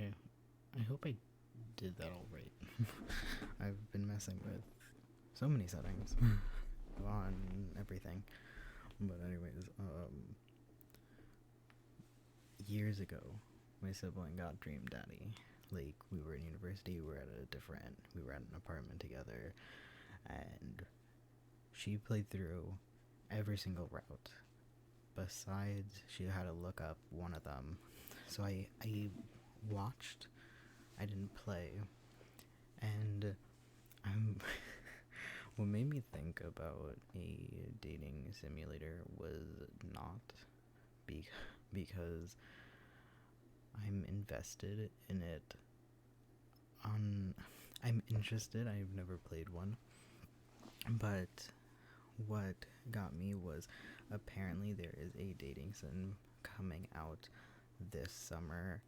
Okay, I hope I did that all right. I've been messing with so many settings on everything. But anyways, years ago, my sibling got Dream Daddy. Like, we were in university, we were at an apartment together, and she played through every single route. Besides, she had to look up one of them. So I watched, I didn't play, and I'm what made me think about a dating simulator was not be- because I'm invested in it. On I'm interested. I've never played one, but what got me was apparently there is a dating sim coming out this summer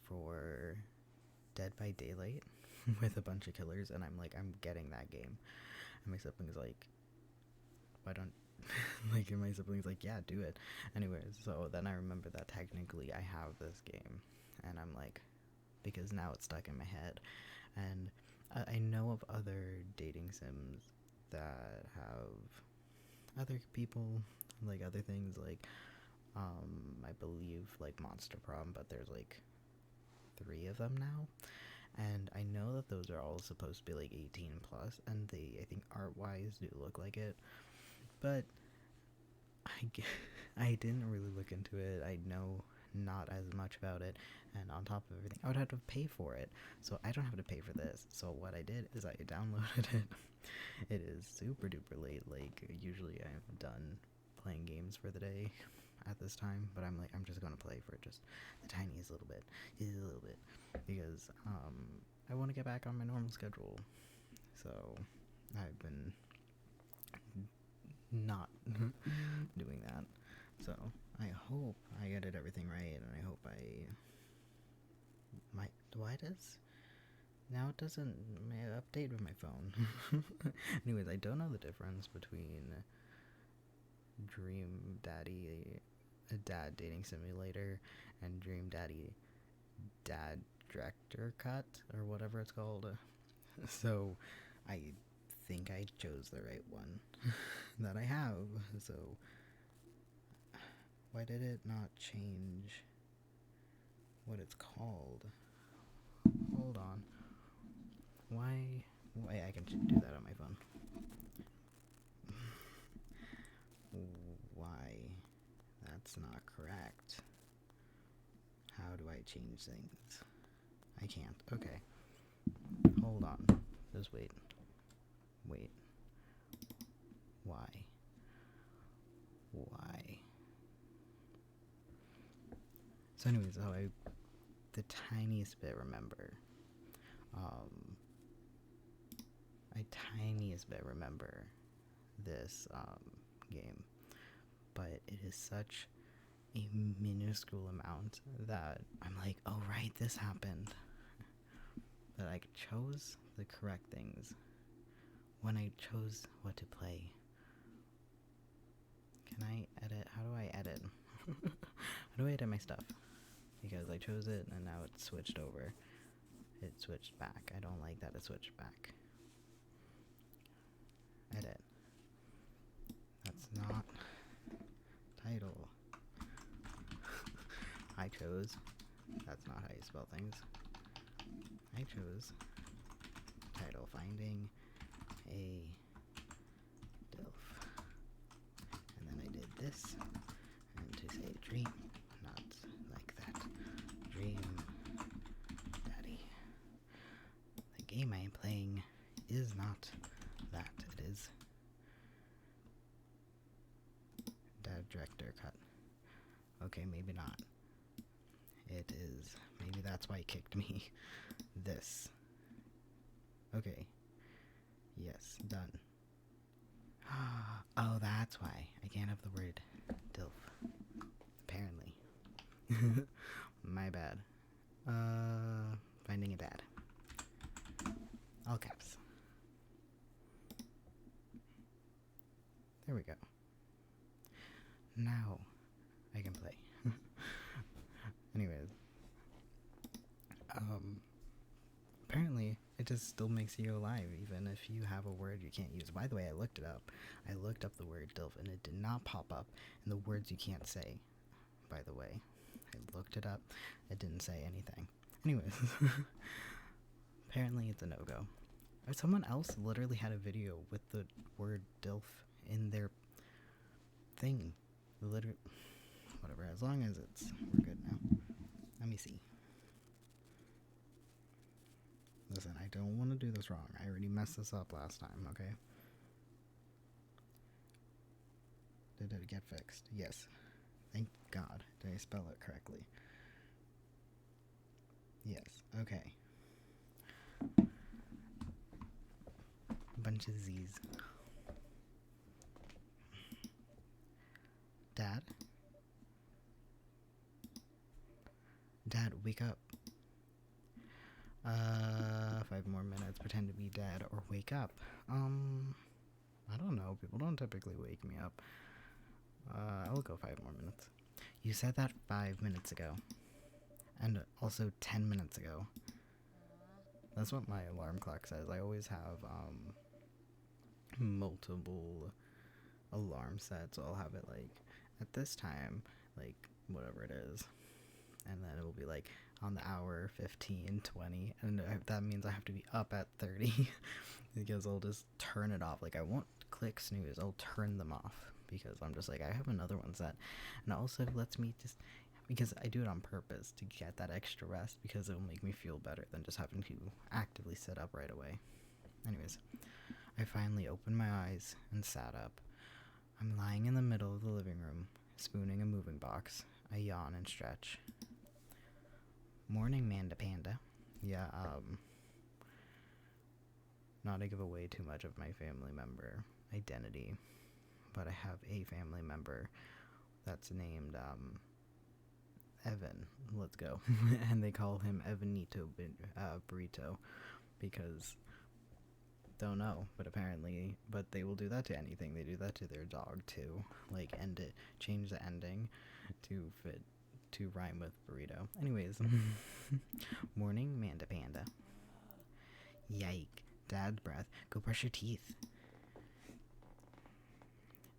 for Dead by Daylight with a bunch of killers, and I'm like, I'm getting that game. And my sibling's like, why don't like, and my sibling's like, yeah, do it. Anyways, so then I remember that technically I have this game, and I'm like, because now it's stuck in my head, and I know of other dating sims that have other people, like other things, like I believe like Monster Prom, but there's like 3 of them now, and I know that those are all supposed to be like 18 plus, and they, I think, art wise do look like it, but I didn't really look into it. I know not as much about it, and on top of everything, I would have to pay for it, so I don't have to pay for this. So what I did is I downloaded it. It is super duper late. Like, usually I'm done playing games for the day at this time, but I'm like, I'm just gonna play for just the tiniest little bit, because I want to get back on my normal schedule. So I've been not doing that. So I hope I edited everything right, and I hope why does now it doesn't update with my phone. Anyways, I don't know the difference between Dream Daddy, a dad dating simulator, and Dream Daddy dad director cut, or whatever it's called. So I think I chose the right one that I have. So why did it not change what it's called? Hold on. Why I can do that on my phone. Why? That's not correct. How do I change things? I can't. Okay. Hold on. Just wait. Wait. Why? So anyways, I the tiniest bit remember. I tiniest bit remember this game, but it is such a minuscule amount that I'm like, oh right, this happened. That I chose the correct things when I chose what to play. Can I edit? How do I edit? How do I edit my stuff? Because I chose it and now it's switched over. It switched back. I don't like that it switched back. Edit. That's not title. I chose. That's not how you spell things. I chose title, finding a DILF. And then I did this. And to say dream, not like that. Dream Daddy. The game I am playing is not that. It is Dad Director Cut. Okay, maybe not. It is. Maybe that's why it kicked me. This. Okay. Yes, done. Oh, that's why. I can't have the word DILF. Apparently. My bad. Finding it bad. All caps. There we go. Now I can play. Anyways. Um, apparently, it just still makes you alive, even if you have a word you can't use. By the way, I looked it up. I looked up the word DILF, and it did not pop up in the words you can't say. By the way, I looked it up. It didn't say anything. Anyways, apparently it's a no-go. Someone else literally had a video with the word DILF in their thing. Literally, whatever. As long as we're good now. Let me see. Listen, I don't want to do this wrong. I already messed this up last time, okay? Did it get fixed? Yes. Thank God. Did I spell it correctly? Yes. Okay. A bunch of Z's. Dad? Dad, wake up. 5 more minutes. Pretend to be dead or wake up. I don't know. People don't typically wake me up. I'll go 5 more minutes. You said that 5 minutes ago. And also 10 minutes ago. That's what my alarm clock says. I always have, multiple alarm sets. So I'll have it, like, at this time, like, whatever it is. And then it will be, like, on the hour, 15, 20. And that means I have to be up at 30. Because I'll just turn it off. Like, I won't click snooze. I'll turn them off. Because I'm just like, I have another one set. And it also lets me just... Because I do it on purpose to get that extra rest. Because it will make me feel better than just having to actively sit up right away. Anyways, I finally opened my eyes and sat up. I'm lying in the middle of the living room, spooning a moving box. I yawn and stretch. Morning, Manda Panda. Yeah, not to give away too much of my family member identity, but I have a family member that's named, Evan. Let's go. And they call him Evanito Burrito because... Don't know, but apparently, but they will do that to anything. They do that to their dog too. Like, end it, change the ending to rhyme with burrito. Anyways, morning, Manda Panda. Yike, dad's breath. Go brush your teeth.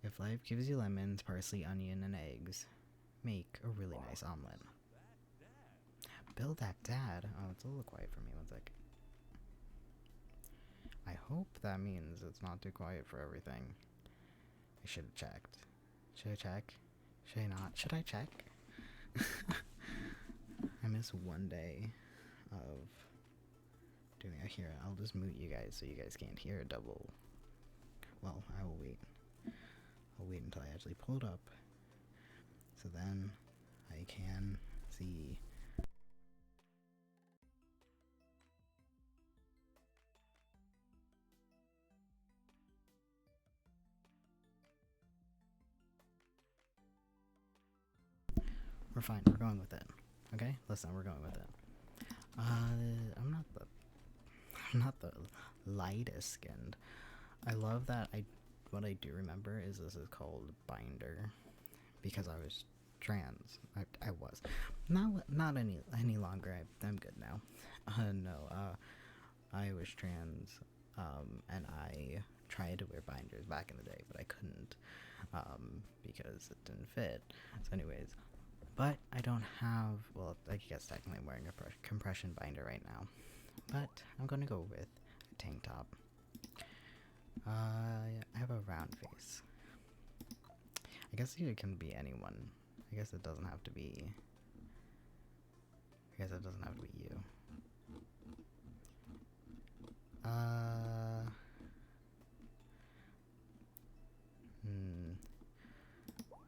If life gives you lemons, parsley, onion, and eggs, make a really nice omelet. Build that, Dad. Oh, it's a little quiet for me. One sec. I hope that means it's not too quiet for everything. I should have checked. Should I check? Should I not? Should I check? I miss one day of doing it. Here, I'll just mute you guys so you guys can't hear a double. Well, I will wait. I'll wait until I actually pull it up. So then I can see. We're fine. We're going with it. Okay? Listen, we're going with it. I'm not the lightest skinned. I love that what I do remember is this is called binder because I was trans. I was. Not any longer. I'm good now. I was trans, and I tried to wear binders back in the day, but I couldn't, because it didn't fit. So anyways, but I don't have, well, I guess technically I'm wearing a compression binder right now. But I'm gonna go with a tank top. I have a round face. I guess it can be anyone. I guess it doesn't have to be you.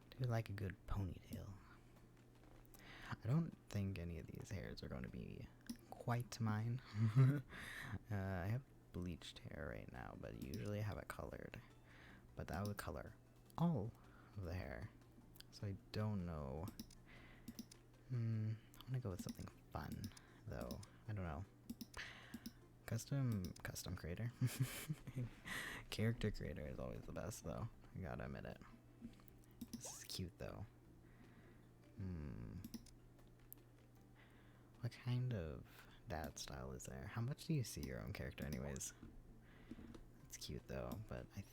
Do you like a good ponytail? I don't think any of these hairs are going to be quite mine. I have bleached hair right now, but usually I have it colored. But that would color all of the hair. So I don't know. I want to go with something fun, though. I don't know. Custom creator. Character creator is always the best, though. I gotta admit it. This is cute, though. What kind of dad style is there. How much do you see your own character anyways? It's cute though, but I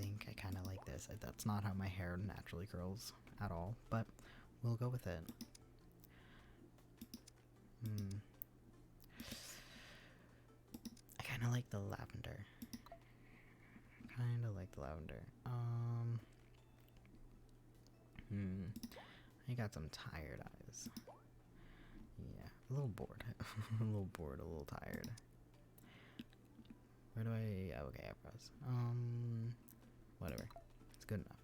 think I kind of like this. That's not how my hair naturally curls at all, but we'll go with it. I kind of like the lavender. I got some tired eyes. Yeah, a little bored. A little bored, a little tired. Where do I... Oh, okay, eyebrows. Whatever. It's good enough.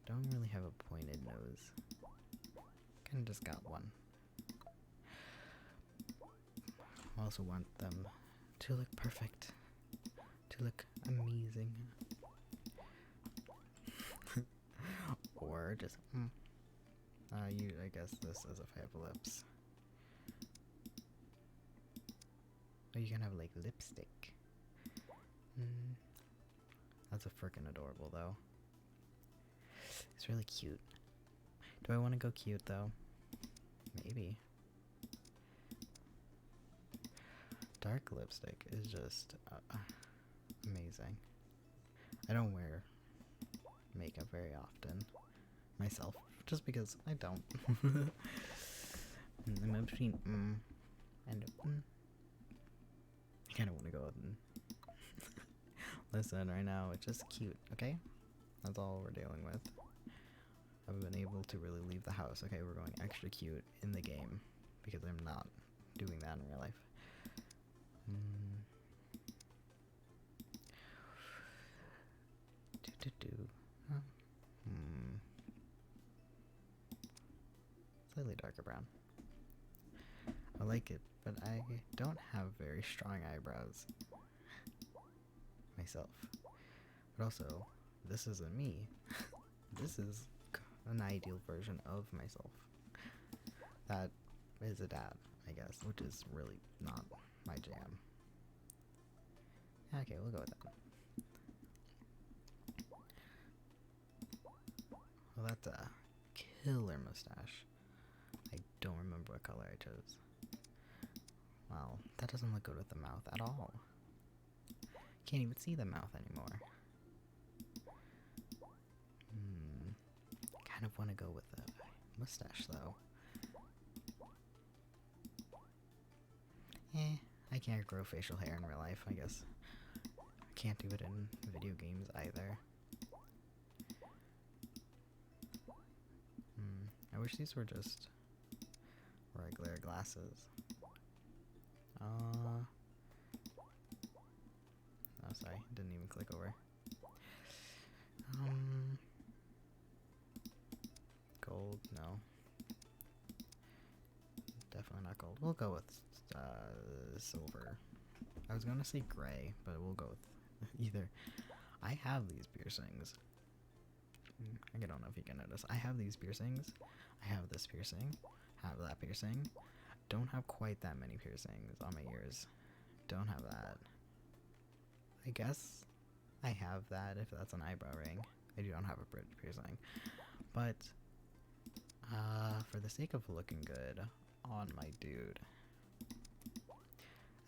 Don't really have a pointed nose. Kinda just got one. I also want them to look perfect. To look amazing. Or just... I guess this is if I have lips. Oh, you can have, like, lipstick. That's a frickin' adorable, though. It's really cute. Do I want to go cute, though? Maybe. Dark lipstick is just amazing. I don't wear makeup very often myself, just because I don't. I'm in between and I kind of want to go with Listen, right now, it's just cute, okay? That's all we're dealing with. I've been able to really leave the house. Okay, we're going extra cute in the game, because I'm not doing that in real life. Slightly darker brown. I like it, but I don't have very strong eyebrows myself. But also, this isn't me. This is an ideal version of myself. That is a dad, I guess, which is really not my jam. Okay, we'll go with that. Well, that's a killer mustache. I don't remember what color I chose. Wow, that doesn't look good with the mouth at all. Can't even see the mouth anymore. Kind of want to go with the mustache though. I can't grow facial hair in real life, I guess. I can't do it in video games either. I wish these were just regular glasses. Oh, sorry, didn't even click over. Gold, no. Definitely not gold. We'll go with silver. I was gonna say gray, but we'll go with either. I have these piercings. I don't know if you can notice. I have these piercings. I have this piercing. Have that piercing. Don't have quite that many piercings on my ears. Don't have that. I guess I have that if that's an eyebrow ring. I don't have a bridge piercing. But for the sake of looking good on my dude,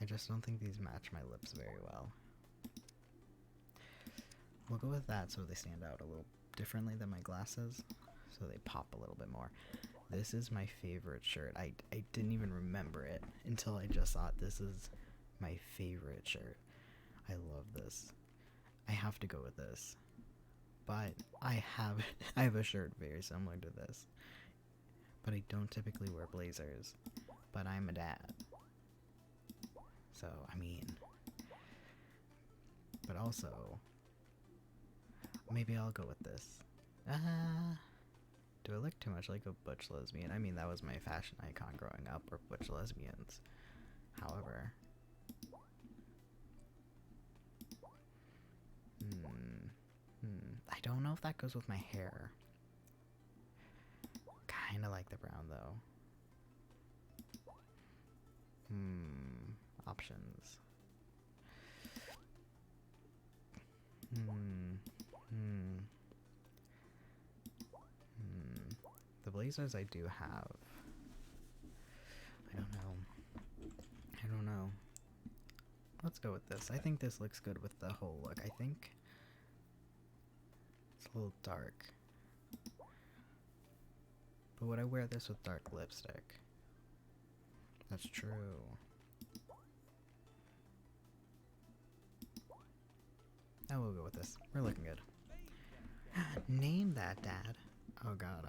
I just don't think these match my lips very well. We'll go with that so they stand out a little differently than my glasses, so they pop a little bit more. This is my favorite shirt. I didn't even remember it until I just thought this is my favorite shirt. I love this. I have to go with this. But I have a shirt very similar to this. But I don't typically wear blazers. But I'm a dad. So, I mean. But also, maybe I'll go with this. Do I look too much like a butch lesbian? I mean, that was my fashion icon growing up, were butch lesbians. However, I don't know if that goes with my hair. Kinda like the brown, though. Options. The blazers I do have I don't know. I don't know. Let's go with this. I think this looks good with the whole look. I think it's a little dark. But would I wear this with dark lipstick? That's true. I will go with this. We're looking good. Name that, Dad. Oh god,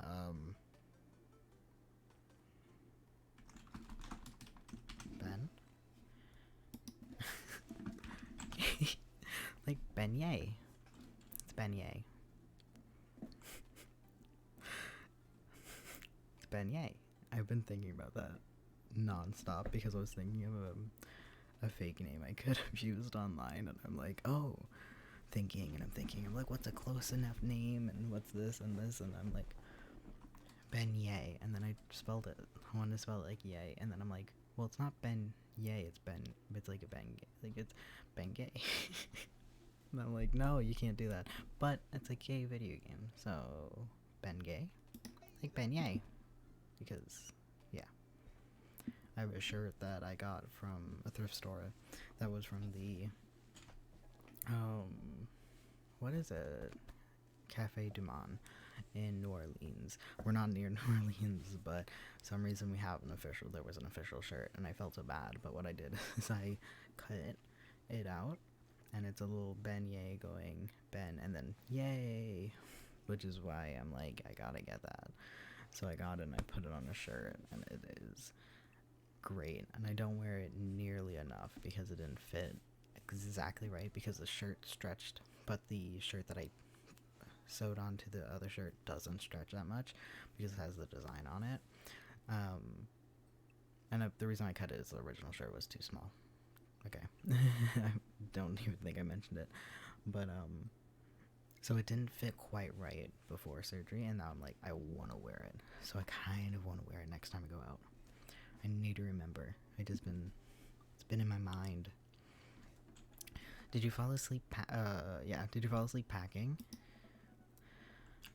Ben? Like beignet. It's beignet. It's beignet. I've been thinking about that non-stop because I was thinking of a fake name I could have used online, and I'm like, oh, I'm like, what's a close enough name, and what's this, and I'm like, beignet, and then I spelled it. I wanted to spell it like yay, and then I'm like, well, it's not Ben Yay, it's like a Ben, like it's Ben Gay. And I'm like, no, you can't do that. But it's a gay video game, so Ben Gay, like Ben Yay, because yeah. I have a shirt that I got from a thrift store that was from the what is it? Cafe Du Monde in New Orleans. We're not near New Orleans, but for some reason there was an official shirt, and I felt so bad, but what I did is I cut it out, and it's a little beignet going Ben, and then yay, which is why I'm like, I gotta get that. So I got it, and I put it on a shirt, and it is great, and I don't wear it nearly enough because it didn't fit exactly right, because the shirt stretched, but the shirt that I sewed onto the other shirt doesn't stretch that much because it has the design on it. And the reason I cut it is the original shirt was too small. Okay. I don't even think I mentioned it. But, so it didn't fit quite right before surgery, and now I'm like, I want to wear it. So I kind of want to wear it next time I go out. I need to remember. It's been in my mind. Did you fall asleep? Did you fall asleep packing?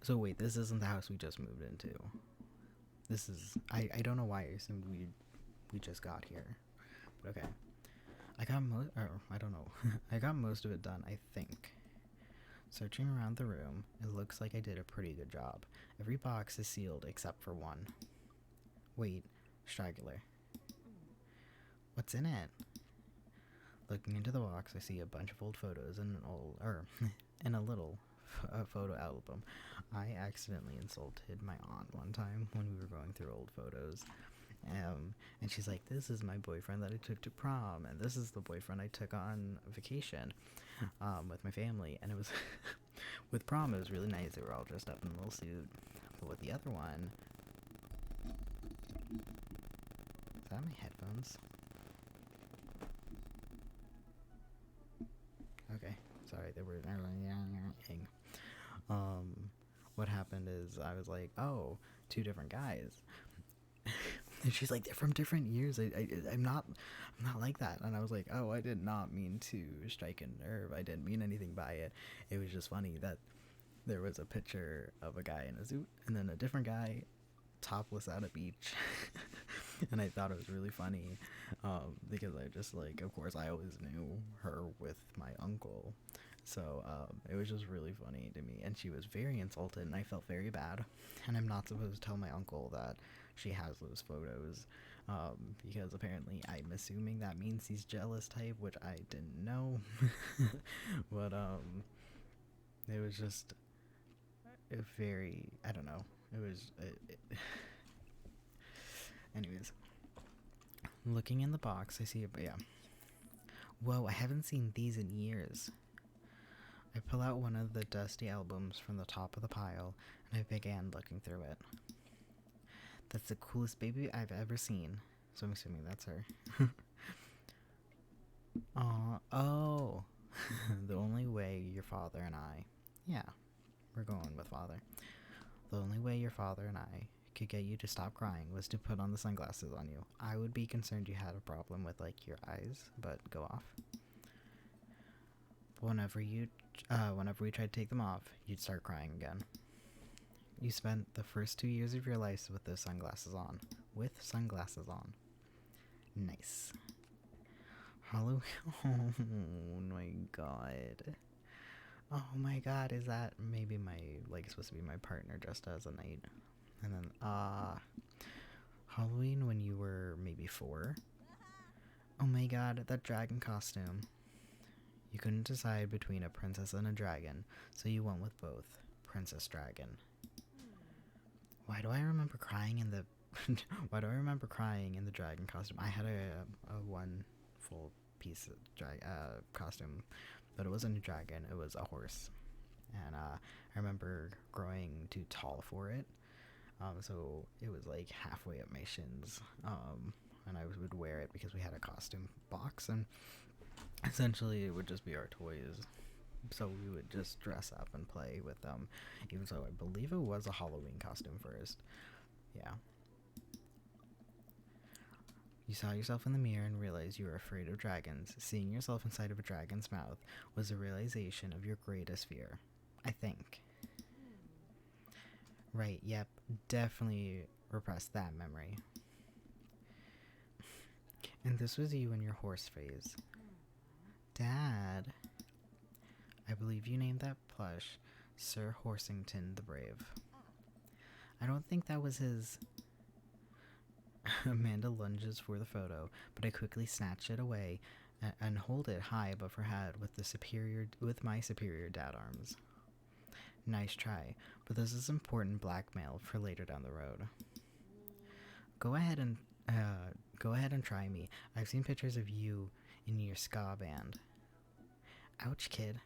So wait, this isn't the house we just moved into. This is, I don't know why I assumed we just got here. But okay. I don't know. I got most of it done, I think. Searching around the room, it looks like I did a pretty good job. Every box is sealed except for one. Wait, straggler. What's in it? Looking into the box, I see a bunch of old photos and in a little photo album. I accidentally insulted my aunt one time when we were going through old photos. And she's like, this is my boyfriend that I took to prom, and this is the boyfriend I took on vacation with my family. And it was with prom, it was really nice. They were all dressed up in a little suit. But with the other one, is that my headphones? Okay, sorry, they were what happened is I was like, oh, two different guys. And she's like, they're from different years. I'm not like that. And I was like, oh, I did not mean to strike a nerve. I didn't mean anything by it. It was just funny that there was a picture of a guy in a suit and then a different guy topless at a beach. And I thought it was really funny because I just, like, of course I always knew her with my uncle. So it was just really funny to me, and she was very insulted, and I felt very bad. And I'm not supposed to tell my uncle that she has those photos because apparently I'm assuming that means he's jealous type, which I didn't know. But it was just very, I don't know, it was anyways, looking in the box, I see it, but yeah. Whoa, I haven't seen these in years. I pull out one of the dusty albums from the top of the pile, and I began looking through it. That's the coolest baby I've ever seen. So I'm assuming that's her. Oh. The only way your father and I... Yeah, we're going with father. The only way your father and I could get you to stop crying was to put on the sunglasses on you. I would be concerned you had a problem with, like, your eyes, but go off. Whenever we tried to take them off, you'd start crying again. You spent the first 2 years of your life with those sunglasses on. With sunglasses on. Nice. Halloween. Oh my god. Oh my god, is that maybe my, like, supposed to be my partner dressed as a knight? And then, Halloween when you were maybe 4? Oh my god, that dragon costume. You couldn't decide between a princess and a dragon, so you went with both. Princess Dragon. Why do I remember crying in the why do I remember crying in the dragon costume? I had a one full piece of costume, but it wasn't a dragon, it was a horse. And I remember growing too tall for it. So it was like halfway up my shins. And I would wear it because we had a costume box, and essentially it would just be our toys. So we would just dress up and play with them, even though I believe it was a Halloween costume first. Yeah. You saw yourself in the mirror and realized you were afraid of dragons. Seeing yourself inside of a dragon's mouth was a realization of your greatest fear. I think. Right, yep, definitely repressed that memory. And this was you in your horse phase. Dad, I believe you named that plush Sir Horsington the Brave. I don't think that was his. Amanda lunges for the photo, but I quickly snatch it away and hold it high above her head with my superior dad arms. Nice try, but this is important blackmail for later down the road. Go ahead and try me. I've seen pictures of you in your ska band. Ouch, kid.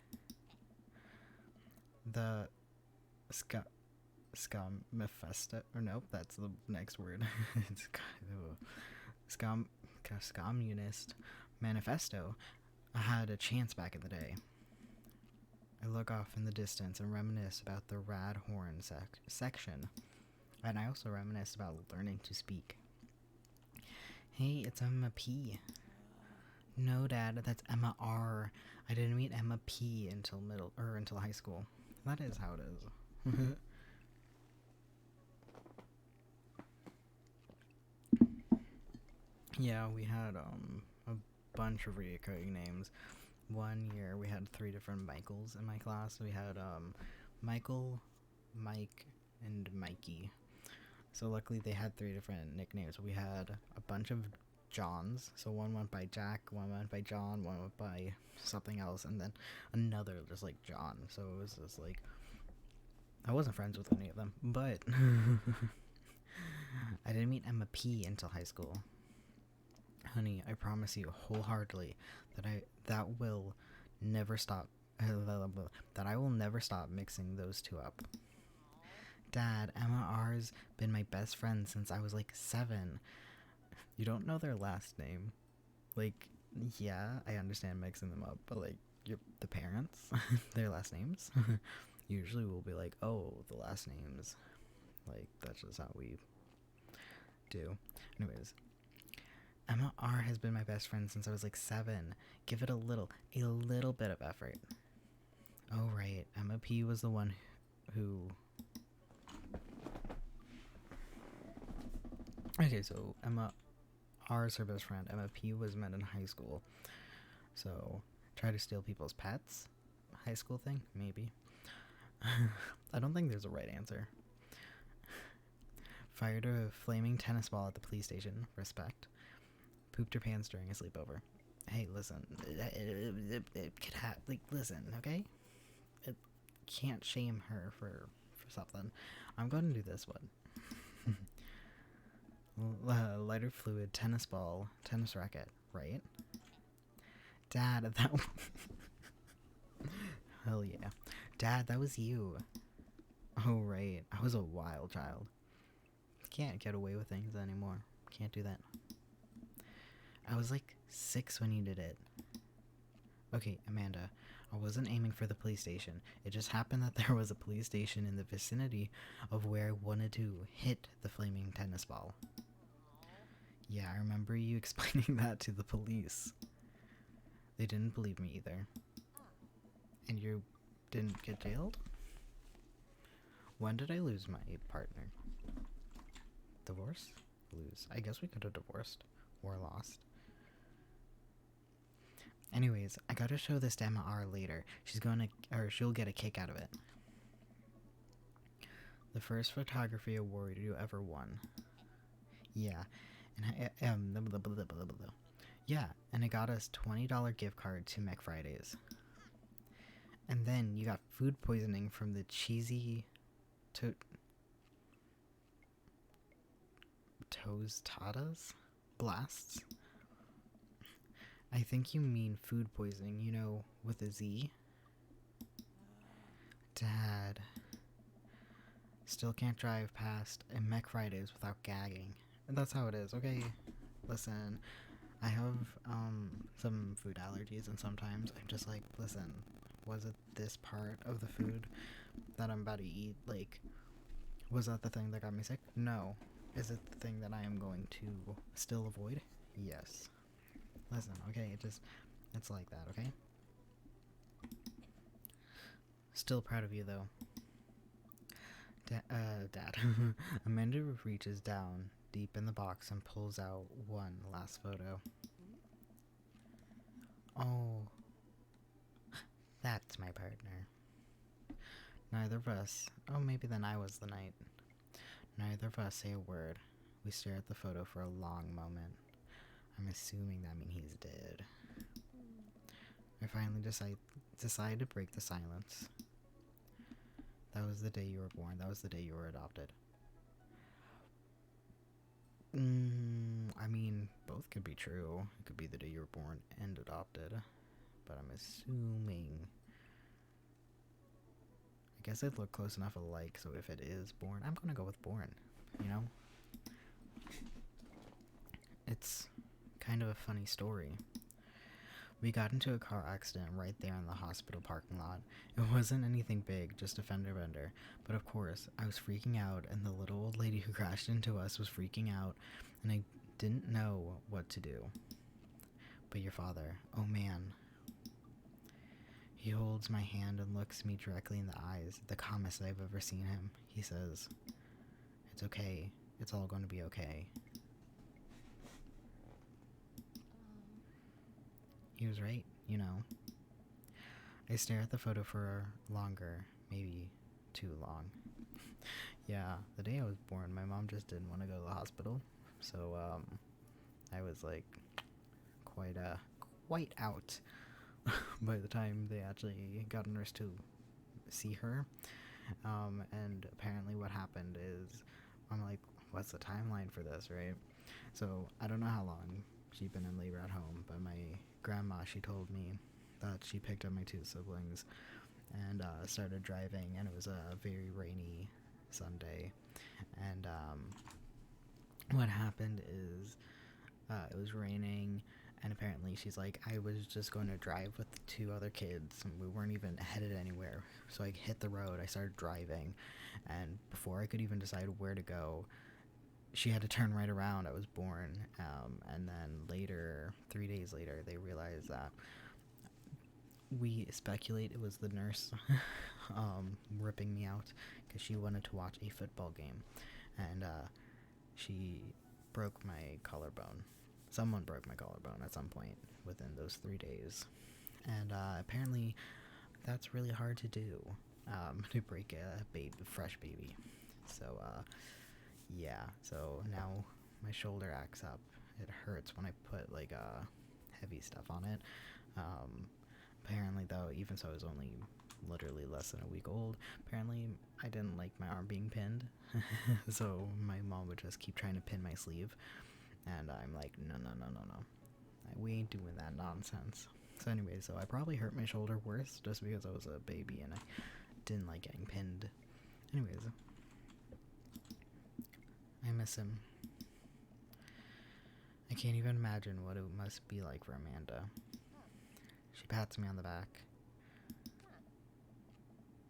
The ska Mephisto, or nope, that's the next word. It's Communist Manifesto. I had a chance back in the day. I look off in the distance and reminisce about the rad horn section, and I also reminisce about learning to speak. Hey, it's Emma P. No, Dad, that's Emma R. I didn't meet Emma P until until high school. That is how it is. Yeah, we had a bunch of recurring names. One year we had 3 different Michaels in my class. We had Michael, Mike, and Mikey. So luckily they had 3 different nicknames. We had a bunch of Johns. So one went by Jack, one went by John, one went by something else, and then another just like John. So it was just like, I wasn't friends with any of them, but I didn't meet Emma P until high school. Honey, I promise you wholeheartedly that I will never stop mixing those 2 up. Dad, Emma R's been my best friend since I was like 7. You don't know their last name. Like, yeah, I understand mixing them up, but like the parents, their last names usually will be like, oh, the last names. Like, that's just how we do. Anyways, Emma R has been my best friend since I was like 7. Give it a little bit of effort. Oh, right. Emma P was the one who... Okay, so Emma R is her best friend. Emma P was met in high school. So, try to steal people's pets? High school thing? Maybe. I don't think there's a right answer. Fired a flaming tennis ball at the police station. Respect. Pooped her pants during a sleepover. Hey, listen. It could have, like, listen, okay? It can't shame her for something. I'm going to do this one. Lighter fluid, tennis ball, tennis racket, right? Dad, that... Hell yeah. Dad, that was you. Oh, right. I was a wild child. Can't get away with things anymore. Can't do that. I was like 6 when you did it. Okay, Amanda, I wasn't aiming for the police station. It just happened that there was a police station in the vicinity of where I wanted to hit the flaming tennis ball. Yeah, I remember you explaining that to the police. They didn't believe me either. And you didn't get jailed? When did I lose my partner? Divorce? Lose. I guess we could have divorced. or lost. Anyways, I gotta show this to Emma R later. She'll get a kick out of it. The first photography award you ever won. Yeah, and yeah, and it got us $20 gift card to McFridays. And then you got food poisoning from the cheesy tostadas blasts. I think you mean food poisoning, with a Z. Dad. Still can't drive past a McFridays without gagging. And that's how it is, okay? Listen, I have some food allergies, and sometimes I'm just like, listen, was it this part of the food that I'm about to eat? Like, was that the thing that got me sick? No. Is it the thing that I am going to still avoid? Yes. Listen, okay, it's like that, okay? Still proud of you, though. Dad. Amanda reaches down deep in the box and pulls out one last photo. Oh, that's my partner. Neither of us. Oh, maybe then I was the knight. Neither of us say a word. We stare at the photo for a long moment. I'm assuming that means he's dead. I finally decide to break the silence. That was the day you were born. That was the day you were adopted. I mean, both could be true. It could be the day you were born and adopted. But I'm assuming... I guess it looked close enough alike, so if it is born, I'm gonna go with born, It's kind of a funny story. We got into a car accident right there in the hospital parking lot. It wasn't anything big, just a fender bender. But of course, I was freaking out, and the little old lady who crashed into us was freaking out, and I didn't know what to do. But your father, oh man. He holds my hand and looks me directly in the eyes, the calmest I've ever seen him. He says, "It's okay. It's all going to be okay." He was right, I stare at the photo for longer, maybe too long. Yeah, the day I was born, my mom just didn't want to go to the hospital, so I was like quite out by the time they actually got a nurse to see her. And apparently what happened is, I'm like, what's the timeline for this, right? So I don't know how long she'd been in labor at home, but my grandma, she told me that she picked up my two siblings and started driving, and it was a very rainy Sunday. And what happened is it was raining, and apparently she's like, I was just going to drive with the two other kids, and we weren't even headed anywhere. So I hit the road, I started driving, and before I could even decide where to go, she had to turn right around. I was born. And then later, 3 days later, they realized that we speculate it was the nurse ripping me out because she wanted to watch a football game. And she broke my collarbone. Someone broke my collarbone at some point within those 3 days. And apparently that's really hard to do, to break a fresh baby. So, yeah, so now my shoulder acts up. It hurts when I put heavy stuff on it. Apparently though, even so I was only literally less than a week old, apparently I didn't like my arm being pinned. So my mom would just keep trying to pin my sleeve, and I'm like, no, we ain't doing that nonsense. So anyway, so I probably hurt my shoulder worse just because I was a baby and I didn't like getting pinned. Anyways, I miss him. I can't even imagine what it must be like for Amanda. She pats me on the back.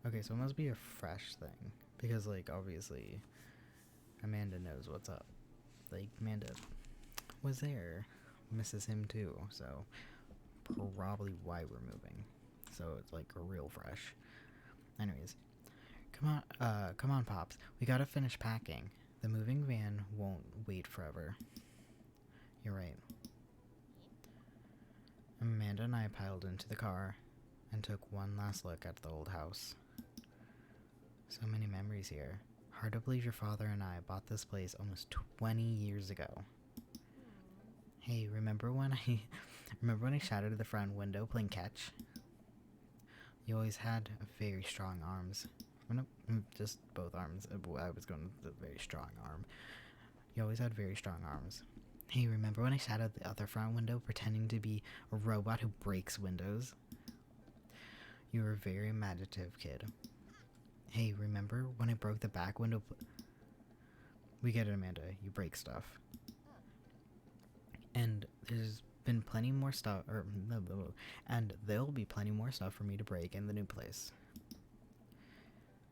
Okay, so it must be a fresh thing, because obviously Amanda knows what's up. Amanda was there, misses him too, so probably why we're moving. So it's a real fresh. Anyways, come on, Pops. We gotta finish packing. The moving van won't wait forever. You're right. Amanda and I piled into the car and took one last look at the old house. So many memories here. Hard to believe your father and I bought this place almost 20 years ago. Hey, remember when I shattered the front window playing catch? You always had very strong arms. No, just both arms. I was going with the very strong arm. You always had very strong arms. Hey, remember when I shattered the other front window pretending to be a robot who breaks windows? You were a very imaginative kid. Hey, remember when I broke the back window? We get it, Amanda. You break stuff. And there's been plenty more stuff, and there'll be plenty more stuff for me to break in the new place.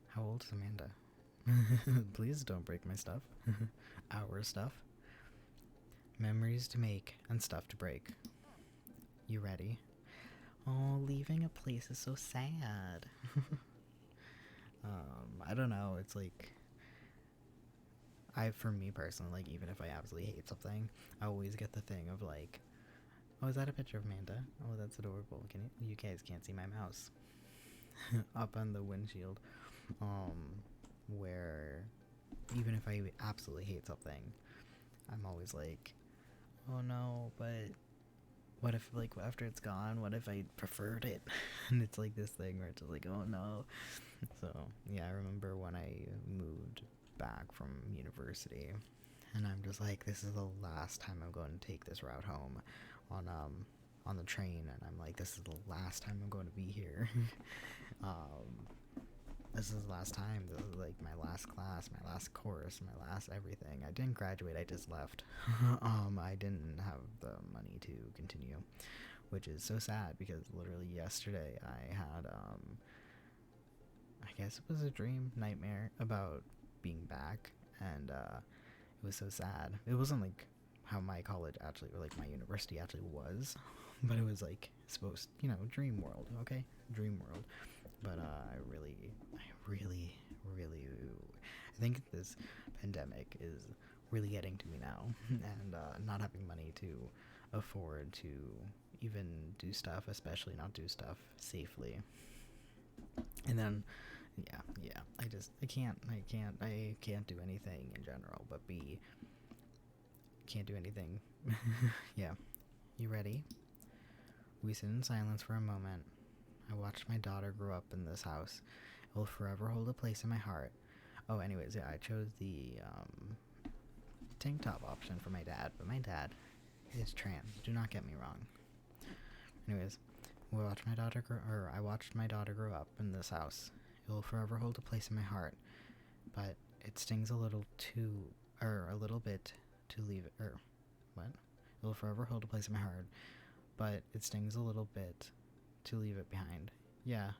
How old is Amanda? Please don't break my stuff. Our stuff. Memories to make and stuff to break. You ready? Oh, leaving a place is so sad. I don't know. It's like, for me personally, like, even if I absolutely hate something, I always get the thing of like, oh, is that a picture of Amanda? Oh, that's adorable. You guys can't see my mouse up on the windshield. Where even if I absolutely hate something, I'm always like, oh no, but what if, like, after it's gone, what if I preferred it? And it's like this thing where it's like, oh no. So yeah, I remember when I moved back from university, and I'm just like, this is the last time I'm going to take this route home on the train, and I'm like, this is the last time I'm going to be here. This is the last time. This is like my last class, my last course, my last everything. I didn't graduate, I just left. I didn't have the money to continue, which is so sad because literally yesterday I had, I guess it was a dream, nightmare about being back, and it was so sad. It wasn't like how my college actually, or like my university actually was, but it was like supposed, dream world, okay? Dream world. But I think this pandemic is really getting to me now, and not having money to afford to even do stuff, especially not do stuff safely. And then, I can't do anything in general, but can't do anything. Yeah. You ready? We sit in silence for a moment. I watched my daughter grow up in this house. It will forever hold a place in my heart. Oh, anyways, yeah, I chose the tank top option for my dad, but my dad is trans. Do not get me wrong. Anyways, I watched my daughter grow up in this house. It will forever hold a place in my heart, but it stings a little bit to leave it. What? It will forever hold a place in my heart, but it stings a little bit to leave it behind. Yeah.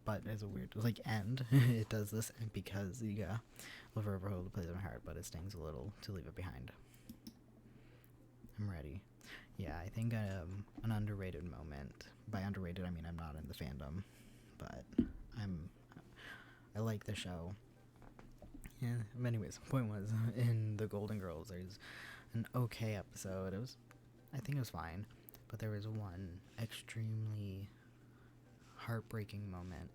But as a weird, like, end. It does this, and because, yeah, will forever hold a place in my heart, but it stings a little to leave it behind. I'm ready. Yeah, I think an underrated moment. By underrated, I mean I'm not in the fandom, but I like the show. Yeah. Anyways, point was, in the Golden Girls, there's an okay episode. I think it was fine. But there was one extremely heartbreaking moment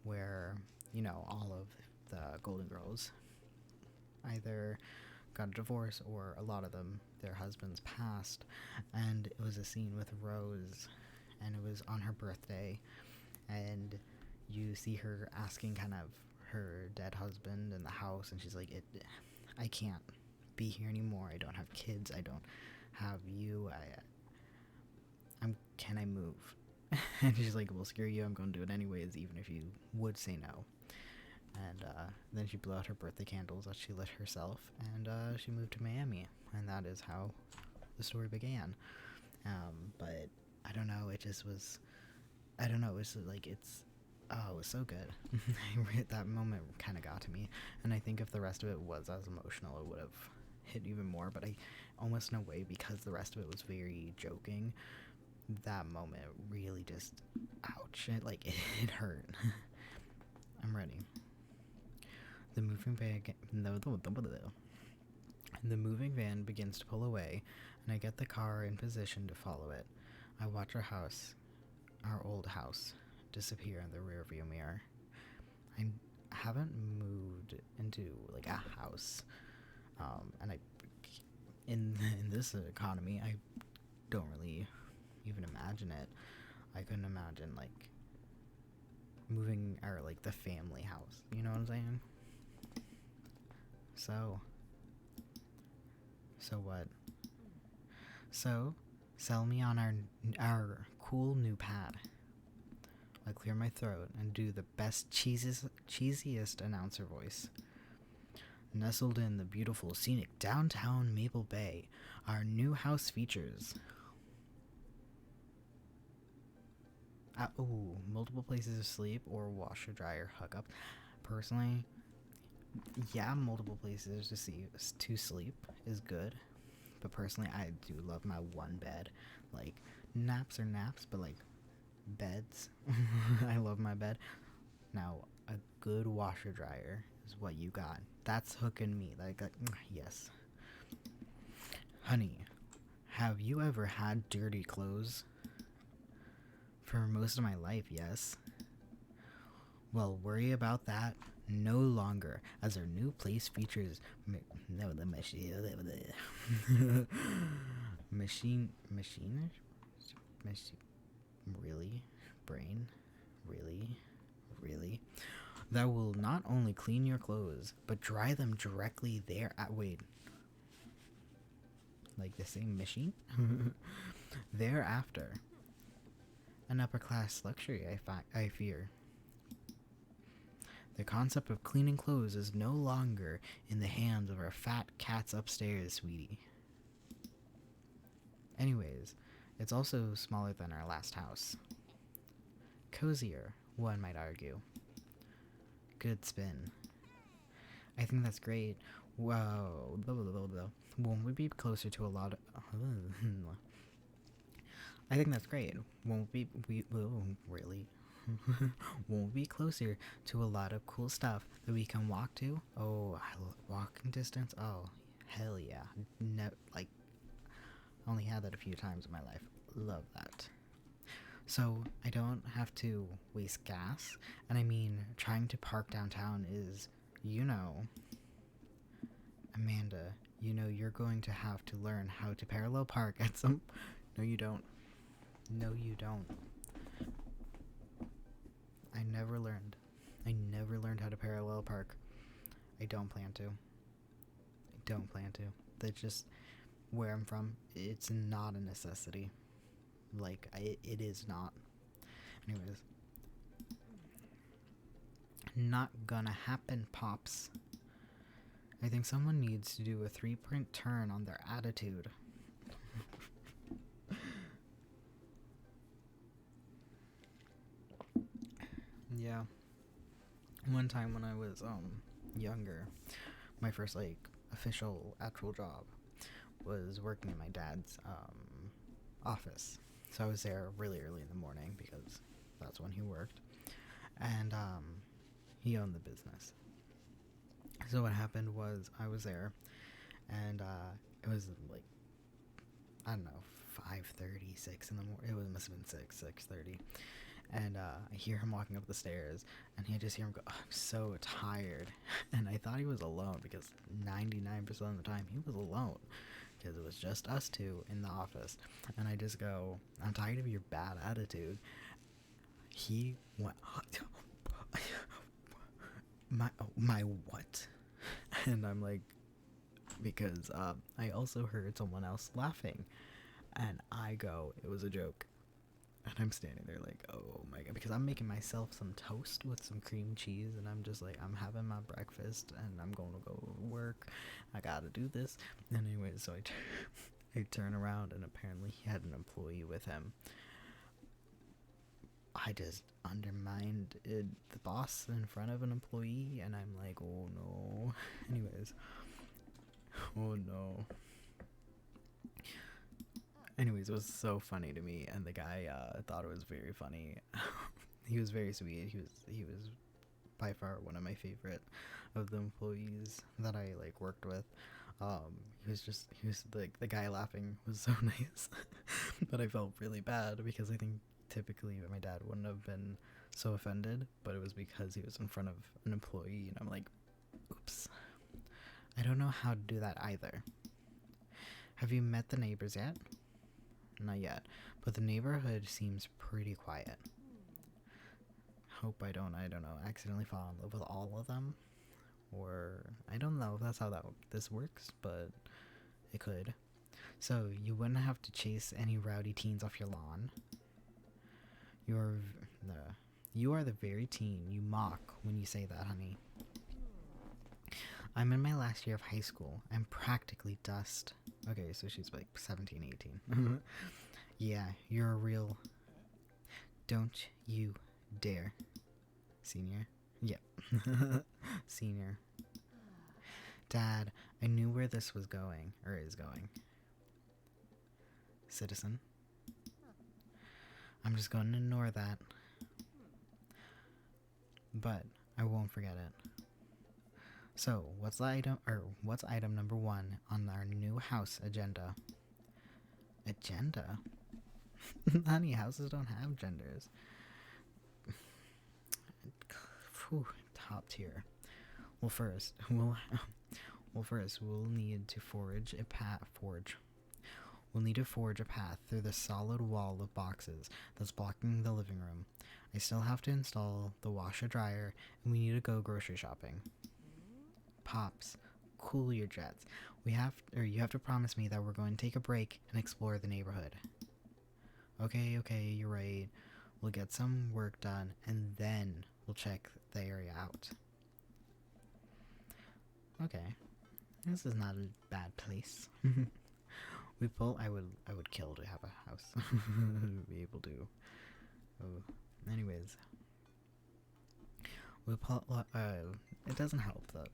where, all of the Golden Girls either got a divorce or a lot of them, their husbands passed. And it was a scene with Rose, and it was on her birthday. And you see her asking kind of her dead husband in the house, and she's like, I can't be here anymore. I don't have kids. I don't have you. Can I move? And she's like, well, screw you, I'm going to do it anyways, even if you would say no. And then she blew out her birthday candles that she lit herself, and she moved to Miami, and that is how the story began. But I don't know, it just was, I don't know, it was like, it was so good. That moment kind of got to me, and I think if the rest of it was as emotional, it would have hit even more, but I almost, in a way, because the rest of it was very joking, that moment really just, ouch, it hurt. I'm ready. The moving The moving van begins to pull away, and I get the car in position to follow it. I watch our old house, disappear in the rearview mirror. I haven't moved into like a house, and in this economy, I don't really even imagine it. I couldn't imagine like moving or like the family house. You know what I'm saying? So what? So sell me on our cool new pad. I clear my throat and do the best cheesiest announcer voice. Nestled in the beautiful scenic downtown Maple Bay, our new house features multiple places to sleep or washer dryer hookup. Personally, yeah, multiple places to sleep is good, but personally, I do love my one bed. Like naps are naps, but like beds, I love my bed. Now, a good washer dryer is what you got. That's hooking me. Like, yes. Honey, have you ever had dirty clothes? For most of my life, yes. Well, worry about that no longer, as our new place features machine, really, brain, really, that will not only clean your clothes but dry them directly there at like the same machine. Thereafter, an upper class luxury, I fear. The concept of cleaning clothes is no longer in the hands of our fat cats upstairs, sweetie. Anyways, it's also smaller than our last house. Cozier, one might argue. Good spin. I think that's great. Whoa. Won't we be closer to a lot of... I think that's great. Won't we really? Won't be closer to a lot of cool stuff that we can walk to? Oh, walking distance? Oh, hell yeah. Like, only had that a few times in my life. Love that. So, I don't have to waste gas. And I mean, trying to park downtown is, Amanda, you're going to have to learn how to parallel park at some... No, you don't. No, you don't. I never learned how to parallel park. I don't plan to. That's just where I'm from. It's not a necessity. Like, it is not. Anyways. Not gonna happen, Pops. I think someone needs to do a 3-point turn on their attitude. Yeah. One time when I was younger, my first like official actual job was working in my dad's office. So I was there really early in the morning because that's when he worked. And he owned the business. So what happened was I was there and it was like, I don't know, 5:36 in the morning. It must have been 6:30. And I hear him walking up the stairs, and I just hear him go, oh, I'm so tired. And I thought he was alone, because 99% of the time he was alone, because it was just us two in the office. And I just go, I'm tired of your bad attitude. He went, my what? And I'm like, because I also heard someone else laughing. And I go, it was a joke. And I'm standing there like, oh my god, because I'm making myself some toast with some cream cheese, and I'm just like, I'm having my breakfast, and I'm going to go to work. I gotta do this. And anyway, so I turn around, and apparently he had an employee with him. I just undermined the boss in front of an employee, and I'm like, oh no. Anyways, oh no. Anyways, it was so funny to me, and the guy thought it was very funny. He was very sweet. He was by far one of my favorite of the employees that I like worked with. He was like, the guy laughing was so nice. But I felt really bad because I think typically my dad wouldn't have been so offended, but it was because he was in front of an employee, and I'm like, oops. I don't know how to do that either. Have you met the neighbors yet? Not yet, but the neighborhood seems pretty quiet. Hope I don't know, accidentally fall in love with all of them. Or, I don't know if that's how this works, but it could. So, you wouldn't have to chase any rowdy teens off your lawn. You are the very teen you mock when you say that, honey. I'm in my last year of high school. I'm practically dust. Okay, so she's like 17, 18. Yeah, you're a real... Don't you dare. Senior? Yep. Senior. Dad, I knew where this was going, or is going. Citizen. I'm just going to ignore that. But I won't forget it. So, what's item number 1 on our new house agenda? Agenda? Honey, houses don't have genders. Whew, top tier. Well, first, we'll need to forge a path. We'll need to forge a path through the solid wall of boxes that's blocking the living room. I still have to install the washer dryer, and we need to go grocery shopping. Pops, cool your jets. You have to promise me that we're going to take a break and explore the neighborhood. Okay, you're right. We'll get some work done, and then we'll check the area out. Okay. This is not a bad place. I would kill to have a house. Be able to. Oh. Anyways. It doesn't help that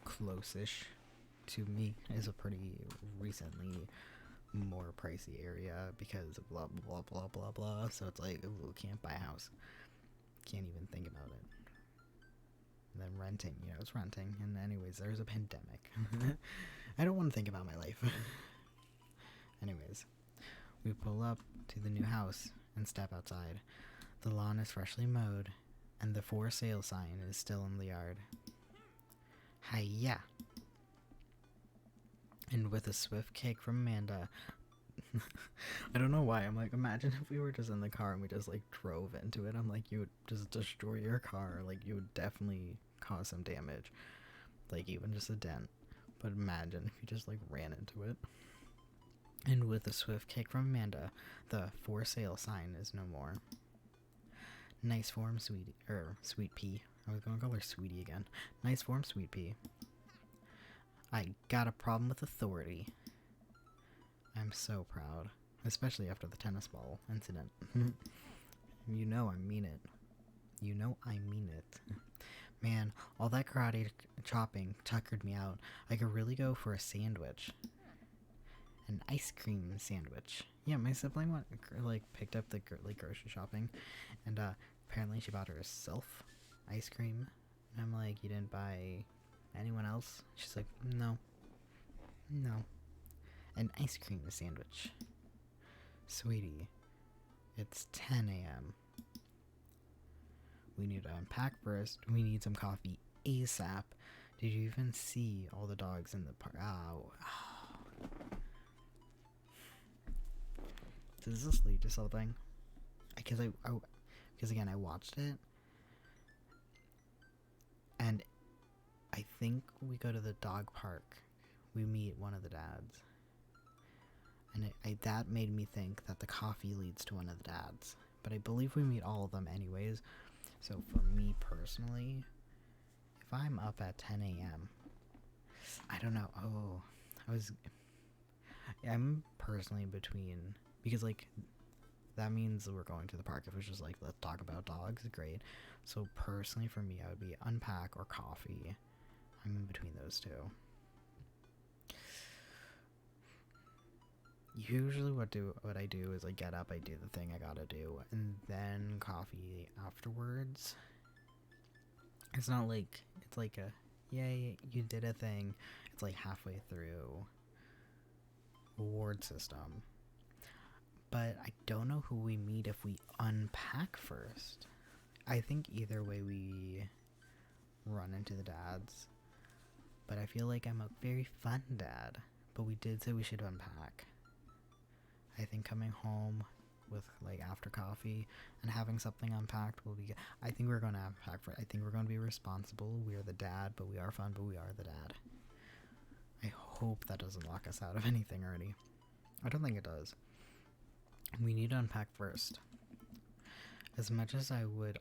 close-ish to me is a pretty recently more pricey area because of blah blah blah blah blah. So it's like, ooh, can't buy a house. Can't even think about it. And then renting, it's renting. And anyways, there's a pandemic. I don't want to think about my life. Anyways, we pull up to the new house and step outside. The lawn is freshly mowed, and the for sale sign is still in the yard. Hiya! And with a swift kick from Amanda, I don't know why, I'm like, imagine if we were just in the car and we just like drove into it. I'm like, you would just destroy your car. Like, you would definitely cause some damage, like even just a dent. But imagine if you just like ran into it. And with a swift kick from Amanda, the for sale sign is no more. Nice form, Sweet Pea. I was gonna call her Sweetie again. Nice form, Sweet Pea. I got a problem with authority. I'm so proud, especially after the tennis ball incident. You know I mean it. Man, all that karate chopping tuckered me out. I could really go for a sandwich. An ice cream sandwich. Yeah, my sibling picked up the grocery shopping, and apparently she bought herself ice cream. And I'm like, you didn't buy anyone else? She's like, no. An ice cream sandwich. Sweetie, it's 10 a.m. We need to unpack first. We need some coffee ASAP. Did you even see all the dogs in the park? Oh. Does this lead to something? Because again, I watched it, and I think we go to the dog park. We meet one of the dads, and that made me think that the coffee leads to one of the dads. But I believe we meet all of them anyways. So for me personally, if I'm up at 10 a.m., I don't know. I'm personally between, because like that means we're going to the park. If it's just like, let's talk about dogs, great. So personally for me, I would be unpack or coffee. I'm in between those two. Usually what I do is I get up, I do the thing I gotta do, and then coffee afterwards. It's not like, it's like yay, you did a thing. It's like halfway through reward system. But I don't know who we meet if we unpack first. I think either way we run into the dads. But I feel like I'm a very fun dad. But we did say we should unpack. I think coming home with like after coffee and having something unpacked will be good. I think we're going to unpack for it. I think we're going to be responsible. We are the dad, but we are fun, but we are the dad. I hope that doesn't lock us out of anything already. I don't think it does. We need to unpack first. As much as I would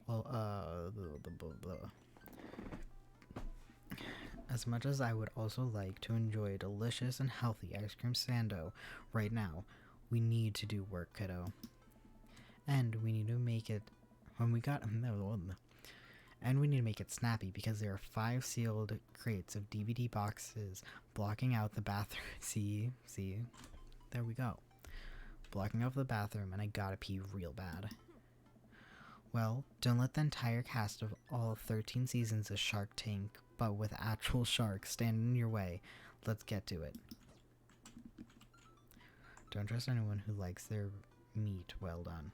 as much as I would also like to enjoy a delicious and healthy ice cream sando right now, we need to do work, kiddo. And we need to make it and we need to make it snappy because there are 5 sealed crates of DVD boxes blocking out the bathroom. See? There we go. Blocking off the bathroom, and I gotta pee real bad. Well, don't let the entire cast of all 13 seasons of Shark Tank, but with actual sharks, stand in your way. Let's get to it. Don't trust anyone who likes their meat well done.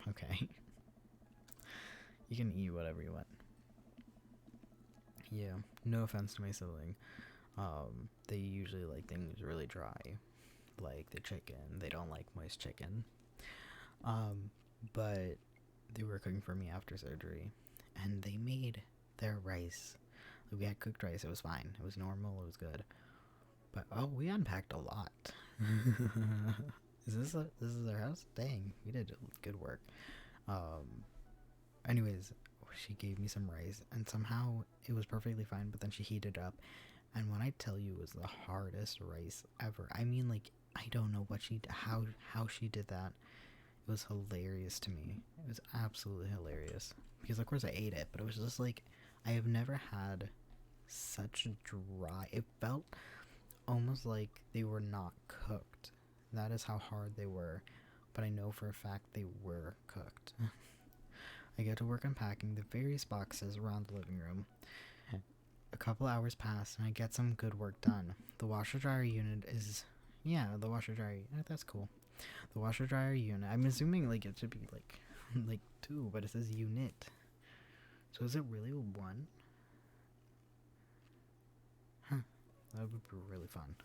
Okay. You can eat whatever you want. Yeah, no offense to my sibling. They usually like things really dry. Like the chicken. They don't like moist chicken. But they were cooking for me after surgery. And they made their rice. Like, we had cooked rice. It was fine. It was normal. It was good. But, we unpacked a lot. This is our house? Dang, we did good work. Anyways, she gave me some rice, and somehow it was perfectly fine, but then she heated it up, and when I tell you it was the hardest rice ever, I mean, like, I don't know what how she did that. It was hilarious to me. It was absolutely hilarious, because of course I ate it, but it was just like, I have never had such dry, it felt almost like they were not cooked. That is how hard they were, but I know for a fact they were cooked. I get to work unpacking the various boxes around the living room. A couple hours pass and I get some good work done. The washer dryer unit is, the washer dryer, that's cool. The washer dryer unit, I'm assuming like it should be like 2, but it says unit. So is it really 1? Huh, that would be really fun.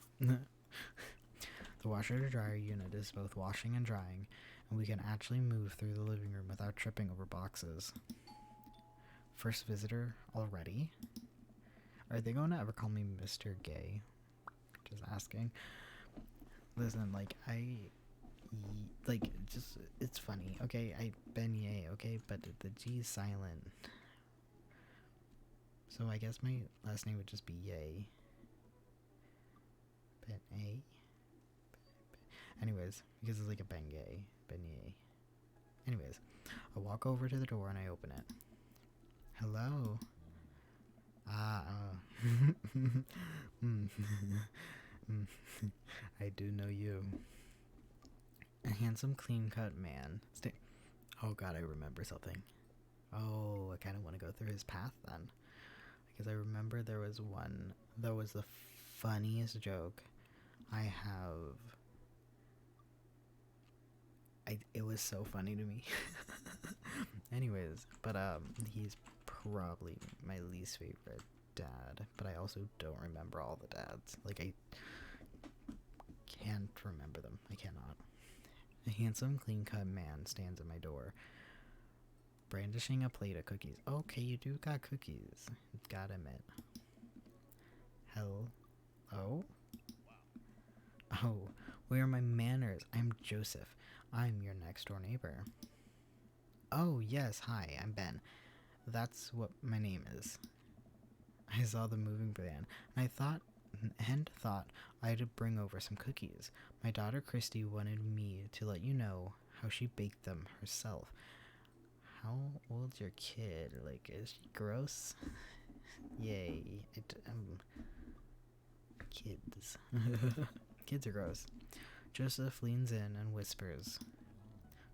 The washer to dryer unit is both washing and drying, and we can actually move through the living room without tripping over boxes. First visitor already? Are they going to ever call me Mr. Gay? Just asking. Listen, it's funny, okay? Ben Yay, okay? But the G's silent. So I guess my last name would just be Yay. Ben A? Anyways, because it's like a Bengay. Beignet. Anyways, I walk over to the door and I open it. Hello? I do know you. A handsome, clean-cut man. Oh god, I remember something. Oh, I kind of want to go through his path then. Because I remember there was one that was the funniest joke I have. It was so funny to me. Anyways, but he's probably my least favorite dad, but I also don't remember all the dads. Like, I can't remember them. I cannot. A handsome, clean-cut man stands at my door, brandishing a plate of cookies. Okay, you do got cookies. Gotta admit. Hello? Oh, where are my manners? I'm Joseph. I'm your next door neighbor. Oh, yes, hi, I'm Ben. That's what my name is. I saw the moving van, and thought I'd bring over some cookies. My daughter Christy wanted me to let you know how she baked them herself. How old's your kid? Like, is she gross? Yay. Kids. Kids are gross. Joseph leans in and whispers,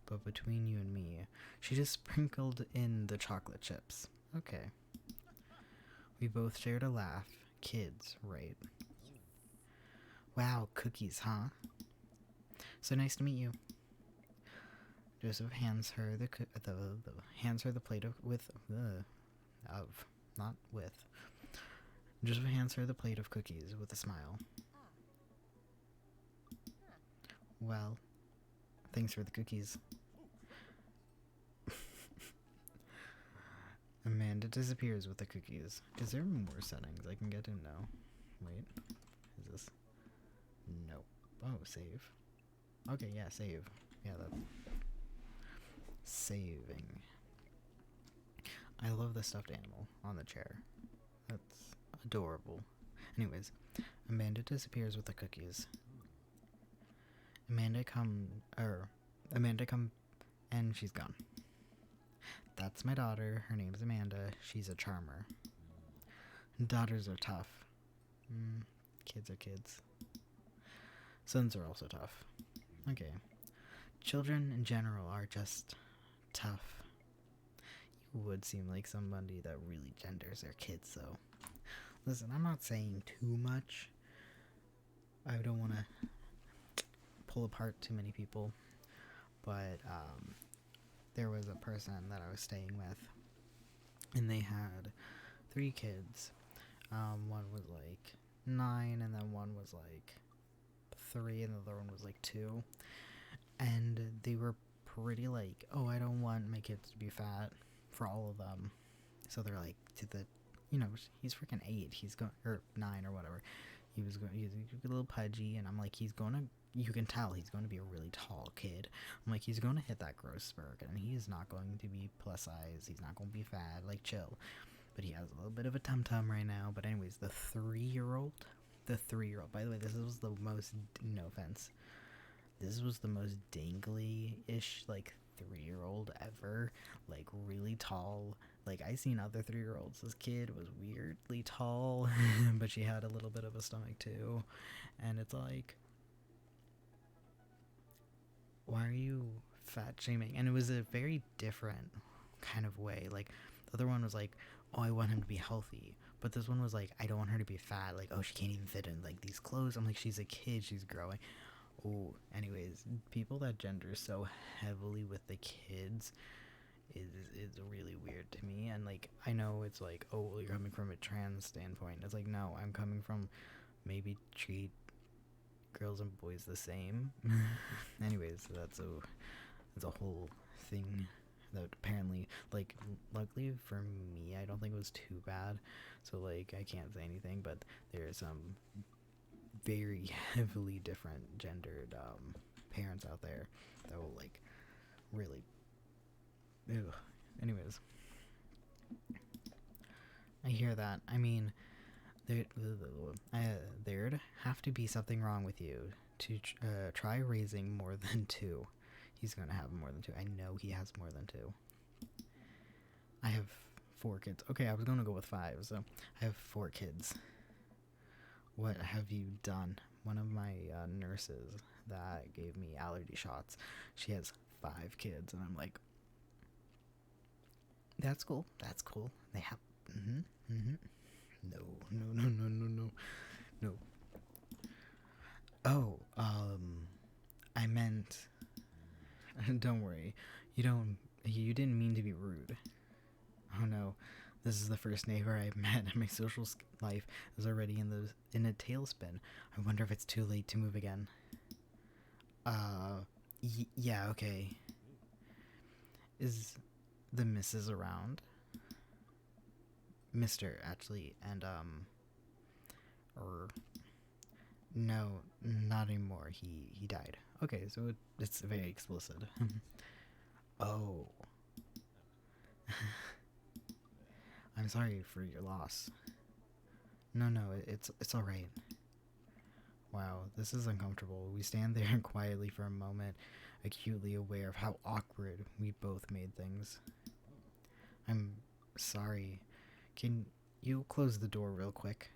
but between you and me, she just sprinkled in the chocolate chips. Okay. We both shared a laugh. Kids, right? Wow, cookies, huh? So nice to meet you. Joseph hands her the plate of not with. Joseph hands her the plate of cookies with a smile. Well, thanks for the cookies. Amanda disappears with the cookies. Is there more settings I can get in? No. Wait. Is this? Nope. Oh, save. Okay, yeah, save. Yeah, that's saving. I love the stuffed animal on the chair. That's adorable. Anyways, Amanda disappears with the cookies. Amanda come, and she's gone. That's my daughter. Her name's Amanda. She's a charmer. Daughters are tough. Kids are kids. Sons are also tough. Okay. Children in general are just tough. You would seem like somebody that really genders their kids, though. Listen, I'm not saying too much. I don't want to pull apart too many people. But, there was a person that I was staying with, and they had 3 kids. One was like 9, and then one was like 3, and the other one was like 2. And they were pretty like, oh, I don't want my kids to be fat for all of them. So they're like, to the, he's freaking 8. He's going, or 9 or whatever. He's a little pudgy, and I'm like, you can tell he's going to be a really tall kid. I'm like, he's going to hit that growth spurt, and he's not going to be plus size. He's not going to be fat, like, chill. But he has a little bit of a tum-tum right now. But anyways, the 3-year-old, by the way, this was the most, no offense, this was the most dangly-ish, like, 3-year-old ever. Like, really tall. Like, I seen other 3-year-olds. This kid was weirdly tall, but she had a little bit of a stomach, too. And it's like, why are you fat shaming? And it was a very different kind of way. Like, the other one was like, oh, I want him to be healthy. But this one was like, I don't want her to be fat. Like, oh, she can't even fit in, like, these clothes. I'm like, she's a kid. She's growing. Oh, anyways, people that gender so heavily with the kids is really weird to me. And, like, I know it's like, oh, well, you're coming from a trans standpoint. It's like, no, I'm coming from maybe treat girls and boys the same. Anyways, that's a whole thing that apparently, like, luckily for me, I don't think it was too bad. So, like, I can't say anything, but there's some very heavily different gendered parents out there that will, like, really, ew. Anyways, I hear that. I mean, there'd have to be something wrong with you to try raising more than 2. He's gonna have more than 2. I know he has more than 2. I have 4 kids. Okay, I was gonna go with 5, so I have 4 kids. What have you done? One of my nurses that gave me allergy shots, she has 5 kids, and I'm like, that's cool. They have, no. Oh, I meant, don't worry, you didn't mean to be rude. Oh no, this is the first neighbor I've met, and my social life is already in a tailspin. I wonder if it's too late to move again. Yeah, okay. Is the missus around? Mr. actually, and or no, not anymore. He died. Okay, so it's very explicit. Oh. I'm sorry for your loss. No, it's all right. Wow, this is uncomfortable. We stand there quietly for a moment, acutely aware of how awkward we both made things. I'm sorry. Can you close the door real quick?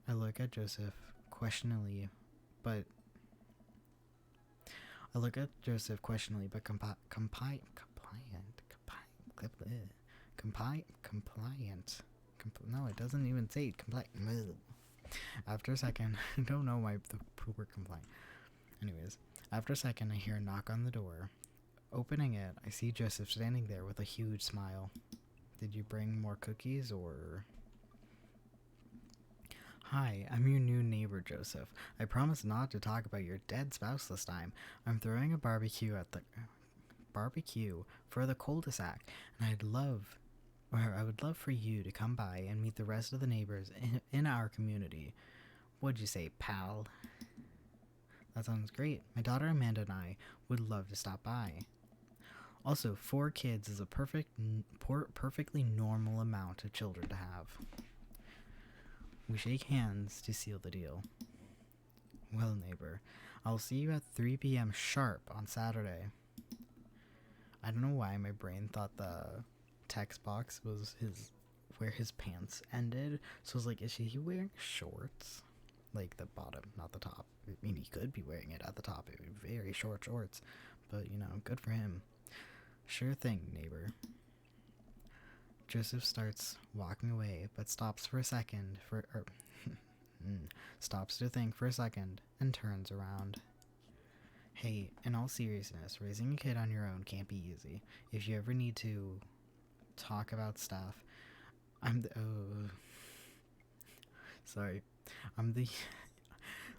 I look at Joseph questioningly, but compliant. No, it doesn't even say complaint. After a second, I don't know why the pooper complaint. Anyways, after a second, I hear a knock on the door. Opening it, I see Joseph standing there with a huge smile. Did you bring more cookies, or... Hi, I'm your new neighbor, Joseph. I promise not to talk about your dead spouse this time. I'm throwing a barbecue for the cul-de-sac, and I would love for you to come by and meet the rest of the neighbors in our community. What'd you say, pal? That sounds great. My daughter Amanda and I would love to stop by. Also, 4 kids is a perfectly normal amount of children to have. We shake hands to seal the deal. Well, neighbor, I'll see you at 3 p.m. sharp on Saturday. I don't know why my brain thought the text box was where his pants ended. So I was like, is he wearing shorts? Like the bottom, not the top. I mean, he could be wearing it at the top. It would be very short shorts. But, good for him. Sure thing, neighbor. Joseph starts walking away, but stops to think for a second and turns around. Hey, in all seriousness, raising a kid on your own can't be easy. If you ever need to talk about stuff,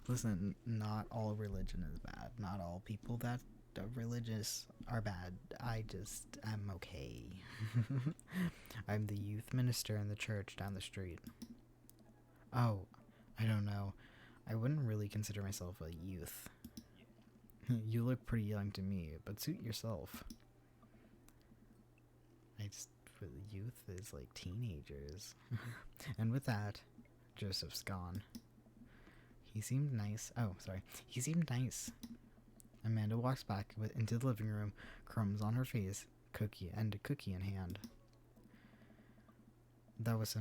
listen, not all religion is bad. Not all people that are religious are bad. I'm okay. I'm the youth minister in the church down the street. Oh, I don't know. I wouldn't really consider myself a youth. You look pretty young to me, but suit yourself. Youth is like teenagers. And with that, Joseph's gone. He seemed nice. He seemed nice. Amanda walks back into the living room, crumbs on her face, a cookie in hand. That was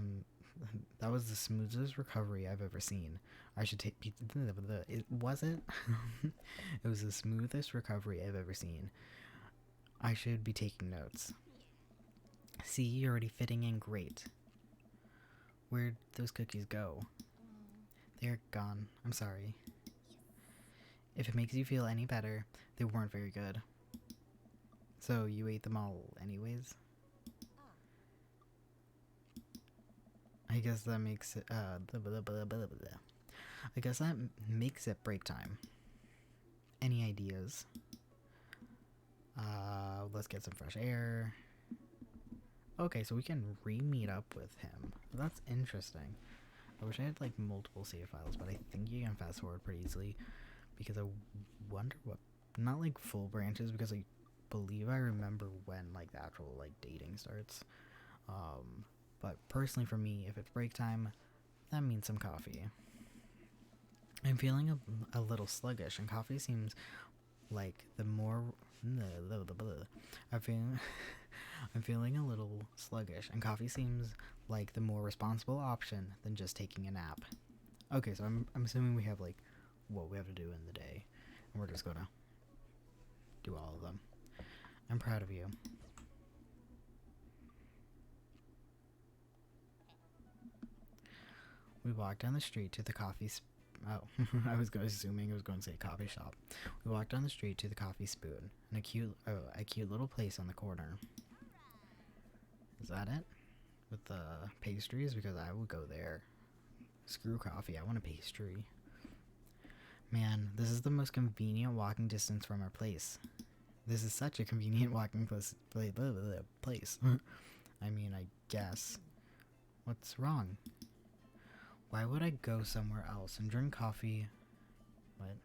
the smoothest recovery I've ever seen. I should take it wasn't. It was the smoothest recovery I've ever seen. I should be taking notes. See, you're already fitting in great. Where'd those cookies go? They're gone. I'm sorry. If it makes you feel any better, they weren't very good. So you ate them all anyways? I guess that makes it, I guess that makes it break time. Any ideas? Let's get some fresh air. Okay, so we can re-meet up with him. That's interesting. I wish I had, like, multiple save files, but I think you can fast forward pretty easily. Because I wonder what... Not, like, full branches, because I believe I remember when, like, the actual, like, dating starts. But personally for me, if it's break time, that means some coffee. I'm feeling a little sluggish, and coffee seems like the more... I'm feeling a little sluggish, and coffee seems like the more responsible option than just taking a nap. Okay, so I'm assuming we have, like, what we have to do in the day, and we're just gonna do all of them. I'm proud of you. We walked down the street to the coffee I was assuming it was going to say coffee shop. We walked down the street to the Coffee Spoon, and a cute little place on the corner. Is that it? With the pastries? Because I would go there. Screw coffee, I want a pastry. Man, this is the most convenient walking distance from our place. This is such a convenient walking place. I mean, I guess. What's wrong? Why would I go somewhere else and drink coffee? What?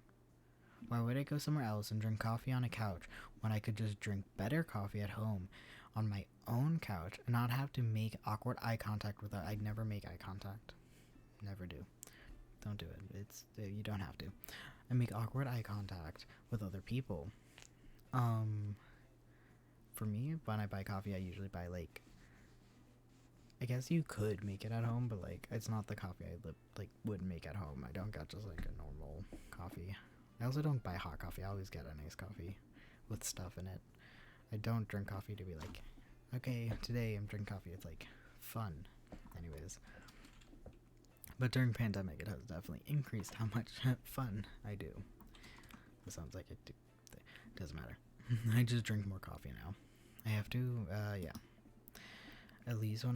Why would I go somewhere else and drink coffee on a couch when I could just drink better coffee at home on my own couch and not have to make awkward eye contact with I'd never make eye contact. Never do. Don't do it. You don't have to. I make awkward eye contact with other people. For me, when I buy coffee, I usually buy, like, I guess you could make it at home, but, like, it's not the coffee I would make at home. I don't get just, like, a normal coffee. I also don't buy hot coffee. I always get a nice coffee with stuff in it. I don't drink coffee to be like, okay, today I'm drinking coffee. It's, like, fun. Anyways, but during pandemic, it has definitely increased how much fun I do. It sounds like it doesn't matter. I just drink more coffee now. I have to, yeah. At least when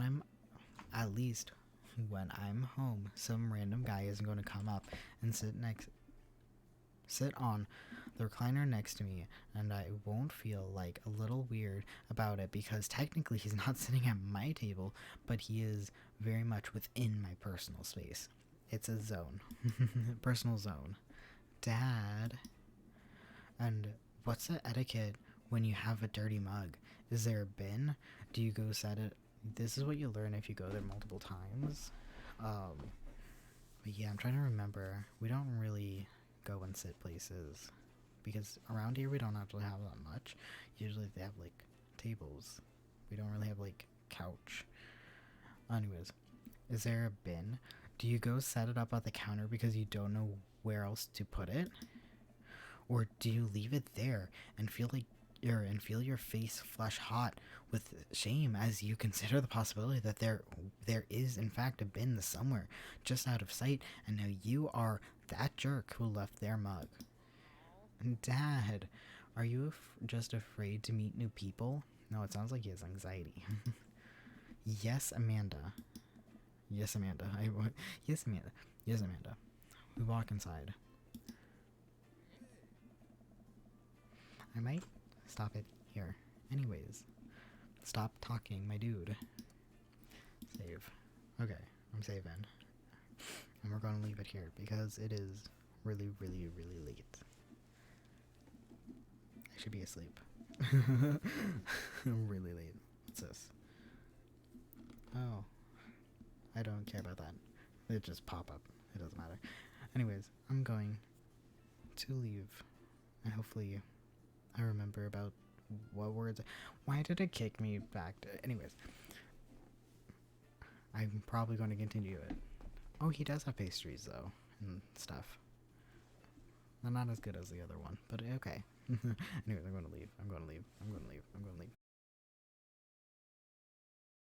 I'm home, some random guy isn't going to come up and sit on the recliner next to me, and I won't feel like a little weird about it because technically he's not sitting at my table, but he is very much within my personal space. It's a zone. Personal zone. Dad. And what's the etiquette when you have a dirty mug? Is there a bin? Do you go set it? This is what you learn if you go there multiple times. But yeah, I'm trying to remember. We don't really go and sit places because around here we don't actually have that much. Usually they have like tables. We don't really have like couch. Anyways, is there a bin? Do you go set it up at the counter because you don't know where else to put it? Or do you leave it there and feel your face flush hot with shame as you consider the possibility that there is in fact a bin somewhere just out of sight, and now you are that jerk who left their mug? Dad, are you just afraid to meet new people? No, it sounds like he has anxiety. Yes, Amanda. Yes, Amanda. Yes, Amanda. Yes, Amanda. We walk inside. I might stop it here. Anyways, stop talking, my dude. Save. Okay, I'm saving. And we're going to leave it here because it is really, really, really late. I should be asleep. Really late. What's this? Oh, I don't care about that. It just pop up. It doesn't matter. Anyways, I'm going to leave. And hopefully I remember about what words. Why did it kick me back to? Anyways, I'm probably going to continue it. Oh, he does have pastries though and stuff. They're not as good as the other one, but okay. Anyways, I'm going to leave. I'm going to leave. I'm going to leave. I'm going to leave.